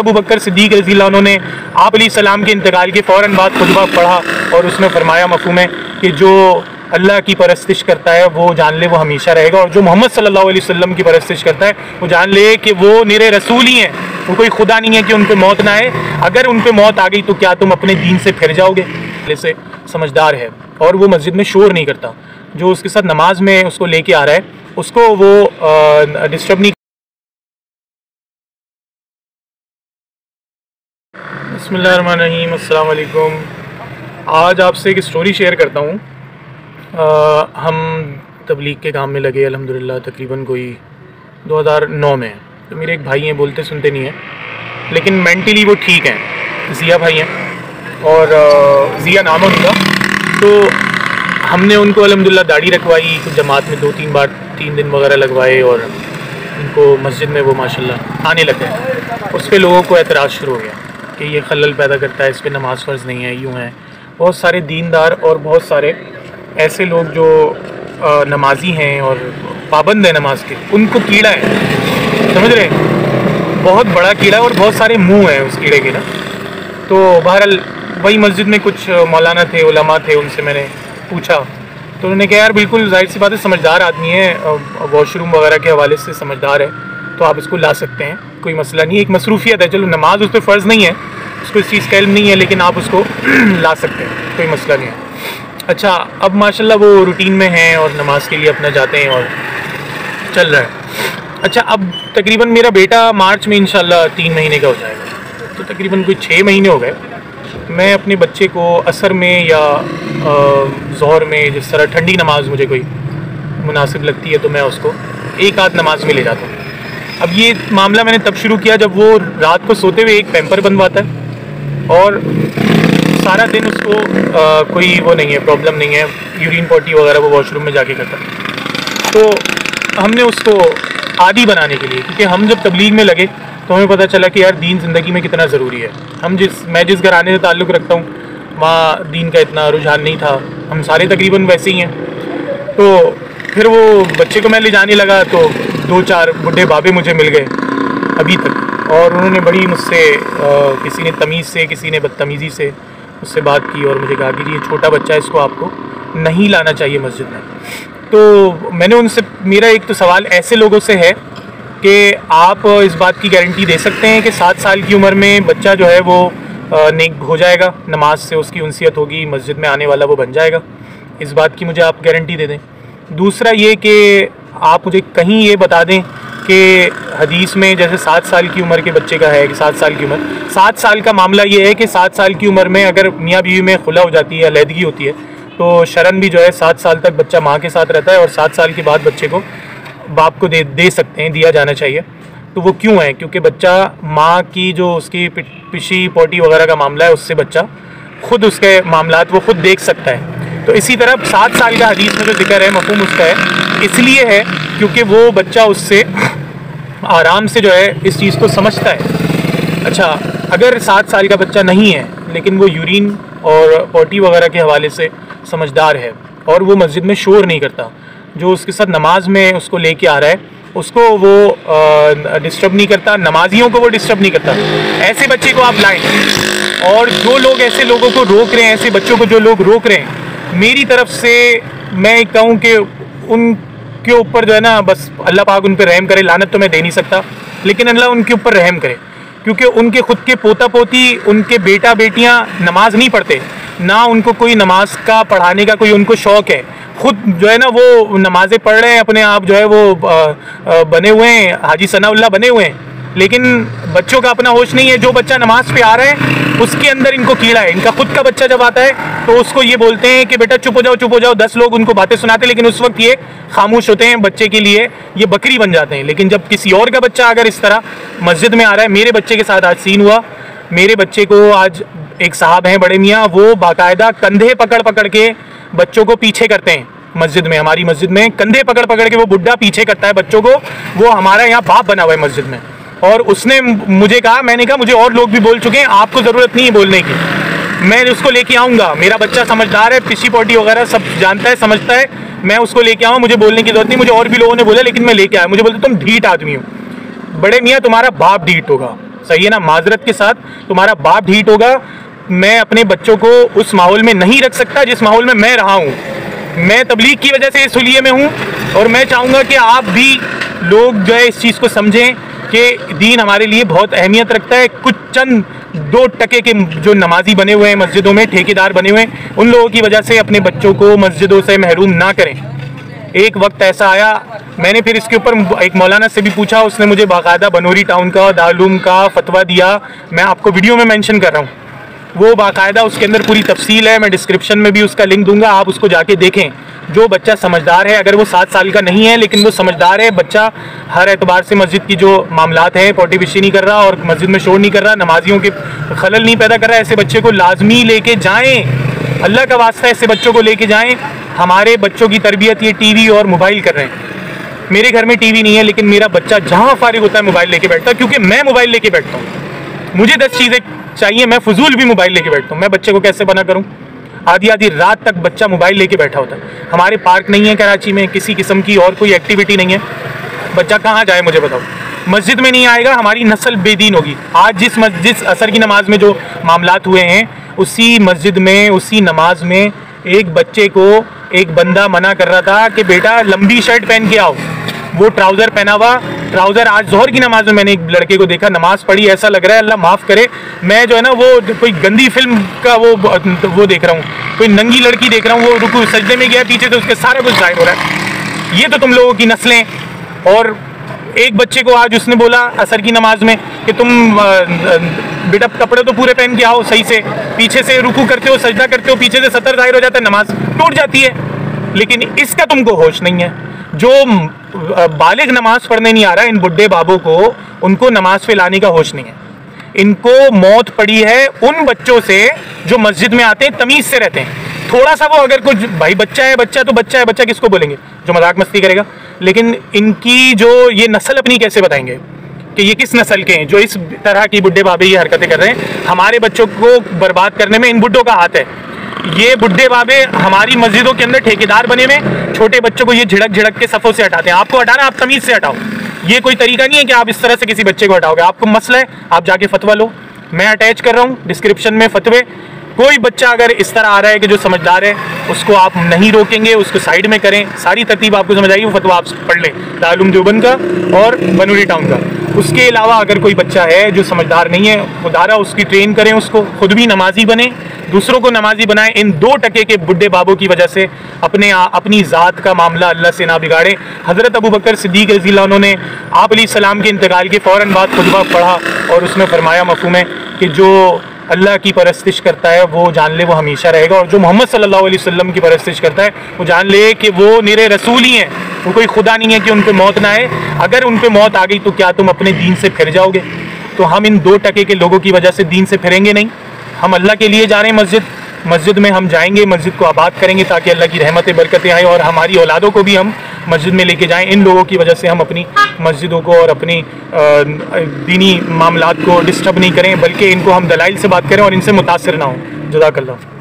अबू बकर सिद्दीक रज़ियल्लाहु अन्हु ने आप अलैहिस्सलाम के इंतकाल के फ़ौरन बाद खुतबा पढ़ा और उसमें फरमाया मफ़हूम है कि जो अल्लाह की परस्तिश करता है वो जान ले वो हमेशा रहेगा, और जो मोहम्मद सल्लल्लाहु अलैहि वसल्लम की परस्तिश करता है वो जान ले कि वो निरे रसूल ही हैं, वो कोई खुदा नहीं है कि उन पे मौत ना आए। अगर उन पे मौत आ गई तो क्या तुम अपने दीन से फिर जाओगे? जैसे समझदार है और वो मस्जिद में शोर नहीं करता, जो उसके साथ नमाज में उसको लेके आ रहा है उसको वो डिस्टर्ब नहीं। बिस्मिल्लाहिर्रहमानिर्रहीम, अस्सलाम वालेकुम। आज आपसे एक स्टोरी शेयर करता हूँ। हम तबलीग के काम में लगे अल्हम्दुलिल्लाह तकरीबन कोई 2009 में। तो मेरे एक भाई हैं, बोलते सुनते नहीं हैं लेकिन मेंटली वो ठीक हैं, ज़िया भाई हैं और ज़िया नाम है उनका। तो हमने उनको अल्हम्दुलिल्लाह दाढ़ी रखवाई, कुछ जमात में 2-3 बार 3 दिन वगैरह लगवाए और उनको मस्जिद में वो माशाल्लाह आने लग गए। उस पर लोगों को एतराज़ शुरू हो गया कि ये खलल पैदा करता है, इस पर नमाज़ फ़र्ज़ नहीं है, यूँ है। बहुत सारे दीनदार और बहुत सारे ऐसे लोग जो नमाजी हैं और पाबंद है नमाज के, उनको कीड़ा है, समझ रहे हैं, बहुत बड़ा कीड़ा है और बहुत सारे मुंह हैं उस कीड़े के ना। तो बहरहाल वही मस्जिद में कुछ मौलाना थे, उलमा थे, उनसे मैंने पूछा तो उन्होंने कहा यार बिल्कुल जाहिर सी बात है, समझदार आदमी है, वॉशरूम वगैरह के हवाले से समझदार है, तो आप इसको ला सकते हैं, कोई मसला नहीं है। एक मसरूफियत है, चलो नमाज उस पर फ़र्ज़ नहीं है, उसको इस चीज़ का इल्म नहीं है, लेकिन आप उसको ला सकते हैं, कोई मसला नहीं है। अच्छा, अब माशाल्लाह वो रूटीन में हैं और नमाज के लिए अपना जाते हैं और चल रहा है। अच्छा, अब तकरीबन मेरा बेटा मार्च में इंशाल्लाह 3 महीने का हो जाएगा, तो तकरीबन कोई 6 महीने हो गए। मैं अपने बच्चे को असर में या ज़ोहर में, जिस तरह ठंडी नमाज मुझे कोई मुनासिब लगती है तो मैं उसको एक आध नमाज में ले जाता हूँ। अब ये मामला मैंने तब शुरू किया जब वो रात को सोते हुए एक पैम्पर बनवाता है और सारा दिन उसको कोई वो नहीं है, प्रॉब्लम नहीं है, यूरिन पॉटी वगैरह वो वॉशरूम में जाके करता है। तो हमने उसको आदी बनाने के लिए, क्योंकि हम जब तबलीग में लगे तो हमें पता चला कि यार दीन ज़िंदगी में कितना ज़रूरी है। मैं जिस घराने से ताल्लुक़ रखता हूँ वहाँ दीन का इतना रुझान नहीं था, हम सारे तकरीबन वैसे ही हैं। तो फिर वो बच्चे को मैं ले जाने लगा तो 2-4 बुढ़े बाबे मुझे मिल गए अभी तक, और उन्होंने बड़ी मुझसे किसी ने तमीज़ से, किसी ने बदतमीज़ी से उससे बात की और मुझे कहा कि ये छोटा बच्चा है, इसको आपको नहीं लाना चाहिए मस्जिद में। तो मैंने उनसे, मेरा एक तो सवाल ऐसे लोगों से है कि आप इस बात की गारंटी दे सकते हैं कि 7 साल की उम्र में बच्चा जो है वो नेक हो जाएगा, नमाज से उसकी उनसियत होगी, मस्जिद में आने वाला वो बन जाएगा? इस बात की मुझे आप गारंटी दे दें। दूसरा ये कि आप मुझे कहीं ये बता दें कि हदीस में जैसे 7 साल की उम्र के बच्चे का है कि 7 साल की उम्र, 7 साल का मामला ये है कि 7 साल की उम्र में अगर मियाँ बीवी में खुला हो जाती है, अलहदगी होती है, तो शरन भी जो है 7 साल तक बच्चा माँ के साथ रहता है और 7 साल के बाद बच्चे को बाप को दे सकते हैं, दिया जाना चाहिए। तो वो क्यों है? क्योंकि बच्चा माँ की जो उसकी पिशी पोटी वगैरह का मामला है उससे बच्चा खुद उसके मामलात वो खुद देख सकता है। तो इसी तरह 7 साल का हदीस में जो जिक्र है मफ़हूम उसका है, इसलिए है क्योंकि वो बच्चा उससे आराम से जो है इस चीज़ को समझता है। अच्छा, अगर 7 साल का बच्चा नहीं है लेकिन वो यूरिन और पोटी वगैरह के हवाले से समझदार है और वो मस्जिद में शोर नहीं करता, जो उसके साथ नमाज में उसको लेके आ रहा है उसको वो डिस्टर्ब नहीं करता, नमाजियों को वो डिस्टर्ब नहीं करता, ऐसे बच्चे को आप लाएं। और जो लोग ऐसे लोगों को रोक रहे हैं, ऐसे बच्चों को जो लोग रोक रहे हैं, मेरी तरफ से मैं कहूँ कि उनके ऊपर जो है ना, बस अल्लाह पाक उन पर रहम करे। लानत तो मैं दे नहीं सकता, लेकिन अल्लाह उनके ऊपर रहम करे, क्योंकि उनके खुद के पोता पोती, उनके बेटा बेटियां नमाज नहीं पढ़ते, ना उनको कोई नमाज का पढ़ाने का कोई उनको शौक़ है। खुद जो है ना वो नमाज़ें पढ़ रहे हैं, अपने आप जो है वो बने हुए हैं, हाजी सनाउल्लाह बने हुए हैं, लेकिन बच्चों का अपना होश नहीं है। जो बच्चा नमाज पे आ रहा है उसके अंदर इनको कीड़ा है। इनका खुद का बच्चा जब आता है तो उसको ये बोलते हैं कि बेटा चुप हो जाओ, चुप हो जाओ। 10 लोग उनको बातें सुनाते, लेकिन उस वक्त ये खामोश होते हैं, बच्चे के लिए ये बकरी बन जाते हैं। लेकिन जब किसी और का बच्चा अगर इस तरह मस्जिद में आ रहा है, मेरे बच्चे के साथ आज सीन हुआ। मेरे बच्चे को आज एक साहब हैं बड़े मियाँ, वो बाकायदा कंधे पकड़ पकड़ के बच्चों को पीछे करते हैं मस्जिद में। हमारी मस्जिद में कंधे पकड़ पकड़ के वो बुढ़ा पीछे करता है बच्चों को। वो हमारा यहाँ बाप बना हुआ है मस्जिद में। और उसने मुझे कहा, मैंने कहा मुझे और लोग भी बोल चुके हैं, आपको ज़रूरत नहीं है बोलने की, मैं उसको लेके आऊँगा। मेरा बच्चा समझदार है, पिशी पोटी वगैरह सब जानता है, समझता है, मैं उसको लेके आऊँ, मुझे बोलने की जरूरत नहीं। मुझे और भी लोगों ने बोला, लेकिन मैं लेके आया। मुझे बोलते तुम ढीठ आदमी हो, बड़े मियाँ तुम्हारा बाप ढीठ होगा, सही है ना, माजरत के साथ। तुम्हारा बाप ढीठ होगा। मैं अपने बच्चों को उस माहौल में नहीं रख सकता जिस माहौल में मैं रहा हूँ। मैं तबलीग की वजह से इस हुलिये में हूँ और मैं चाहूँगा कि आप भी लोग जो है इस चीज़ को समझें कि दीन हमारे लिए बहुत अहमियत रखता है। कुछ चंद 2% के जो नमाजी बने हुए हैं मस्जिदों में, ठेकेदार बने हुए हैं, उन लोगों की वजह से अपने बच्चों को मस्जिदों से महरूम ना करें। एक वक्त ऐसा आया, मैंने फिर इसके ऊपर एक मौलाना से भी पूछा, उसने मुझे बाकायदा बनूरी टाउन का, दारुल का फतवा दिया। मैं आपको वीडियो में मेंशन कर रहा हूँ, वो बाकायदा उसके अंदर पूरी तफसील है। मैं डिस्क्रिप्शन में भी उसका लिंक दूंगा, आप उसको जाके देखें। जो बच्चा समझदार है, अगर वो 7 साल का नहीं है लेकिन वो समझदार है, बच्चा हर एतबार से मस्जिद की जो मामलात हैं, पोटी बिशी नहीं कर रहा और मस्जिद में शोर नहीं कर रहा, नमाजियों के खलल नहीं पैदा कर रहा, ऐसे बच्चे को लाजमी लेके जाएं। अल्लाह का वास्ता ऐसे बच्चों को लेके जाएं। हमारे बच्चों की तरबियत ये टीवी और मोबाइल कर रहे हैं। मेरे घर में टीवी नहीं है लेकिन मेरा बच्चा जहाँ फारिग होता है मोबाइल लेके बैठता है, क्योंकि मैं मोबाइल लेके बैठता हूँ। मुझे 10 चीज़ें चाहिए, मैं फजूल भी मोबाइल लेके बैठता हूँ। मैं बच्चे को कैसे बना करूँ? आधी आधी रात तक बच्चा मोबाइल लेके बैठा होता है। हमारे पार्क नहीं है कराची में, किसी किस्म की और कोई एक्टिविटी नहीं है, बच्चा कहाँ जाए मुझे बताओ? मस्जिद में नहीं आएगा, हमारी नस्ल बेदीन होगी। आज जिस असर की नमाज में जो मामलात हुए हैं, उसी मस्जिद में, उसी नमाज में एक बच्चे को एक बंदा मना कर रहा था कि बेटा लंबी शर्ट पहन के आओ। वो ट्राउज़र पहना हुआ, ट्राउज़र आज जोहर की नमाज में मैंने एक लड़के को देखा, नमाज पढ़ी, ऐसा लग रहा है अल्लाह माफ़ करे, मैं जो है ना वो कोई गंदी फिल्म का वो देख रहा हूँ, कोई नंगी लड़की देख रहा हूँ। वो रुकू सजदे में गया, पीछे से उसके सारा कुछ जाहिर हो रहा है। ये तो तुम लोगों की नस्लें। और एक बच्चे को आज उसने बोला असर की नमाज में कि तुम बेटा कपड़े तो पूरे पहन के आओ सही से, पीछे से रुकू करते हो, सजदा करते हो, पीछे से सतर जाहिर हो जाता है, नमाज टूट जाती है। लेकिन इसका तुमको होश नहीं है। जो बालिग नमाज पढ़ने नहीं आ रहा, इन बुड्ढे बाबों को, उनको नमाज पे लाने का होश नहीं है। इनको मौत पड़ी है उन बच्चों से जो मस्जिद में आते हैं, तमीज़ से रहते हैं। थोड़ा सा वो अगर कुछ भाई बच्चा है, बच्चा तो बच्चा है, बच्चा किसको बोलेंगे जो मजाक मस्ती करेगा। लेकिन इनकी जो ये नस्ल अपनी कैसे बताएंगे कि ये किस नस्ल के हैं जो इस तरह की बुड्ढे बाबे ये हरकतें कर रहे हैं। हमारे बच्चों को बर्बाद करने में इन बुड्ढों का हाथ है। ये बुड्ढे बाबे हमारी मस्जिदों के अंदर ठेकेदार बने हुए, छोटे बच्चों को ये झिड़क के सफ़ों से हटाते हैं। आपको हटाना, आप तमीज़ से हटाओ। ये कोई तरीका नहीं है कि आप इस तरह से किसी बच्चे को हटाओगे। आपको मसला है, आप जाके फतवा लो। मैं अटैच कर रहा हूँ डिस्क्रिप्शन में फतवे। कोई बच्चा अगर इस तरह आ रहा है कि जो समझदार है, उसको आप नहीं रोकेंगे, उसको साइड में करें। सारी तरतीब आपको समझ आएगी, वो फतवा आप पढ़ लें, दारुल देवबंद का और बनूरी टाउन का। उसके अलावा अगर कोई बच्चा है जो समझदार नहीं है, खुदारा उसकी ट्रेन करें, उसको खुद भी नमाजी बने, दूसरों को नमाजी बनाएं। इन 2% के बुड्ढे बाबों की वजह से अपनी ज़ात का मामला अल्लाह से ना बिगाड़े। हज़रत अबू बकर सिद्दीक़ रज़ियल्लाहु अन्हु ने आप अलैहिस्सलाम के इंतकाल के फ़ौरन बाद खुतबा पढ़ा और उसमें फरमाया मफ़हूम है कि जो अल्लाह की परस्तिश करता है वो जान ले वो हमेशा रहेगा, और जो मोहम्मद सल्लल्लाहु अलैहि वसल्लम की परस्तिश करता है वो जान ले कि वो निरे रसूल ही हैं, वो कोई खुदा नहीं है कि उन पे मौत ना आए। अगर उन पे मौत आ गई तो क्या तुम अपने दीन से फिर जाओगे? तो हम इन 2% के लोगों की वजह से दीन से फिरेंगे नहीं। हम अल्लाह के लिए जा रहे हैं मस्जिद में हम जाएंगे, मस्जिद को आबाद करेंगे ताकि अल्लाह की रहमतें बरकतें आएँ और हमारी औलादों को भी हम मस्जिद में लेके जाएं। इन लोगों की वजह से हम अपनी मस्जिदों को और अपनी दीनी मामलात को डिस्टर्ब नहीं करें, बल्कि इनको हम दलाइल से बात करें और इनसे मुतासिर ना हों। जज़ाकल्लाह।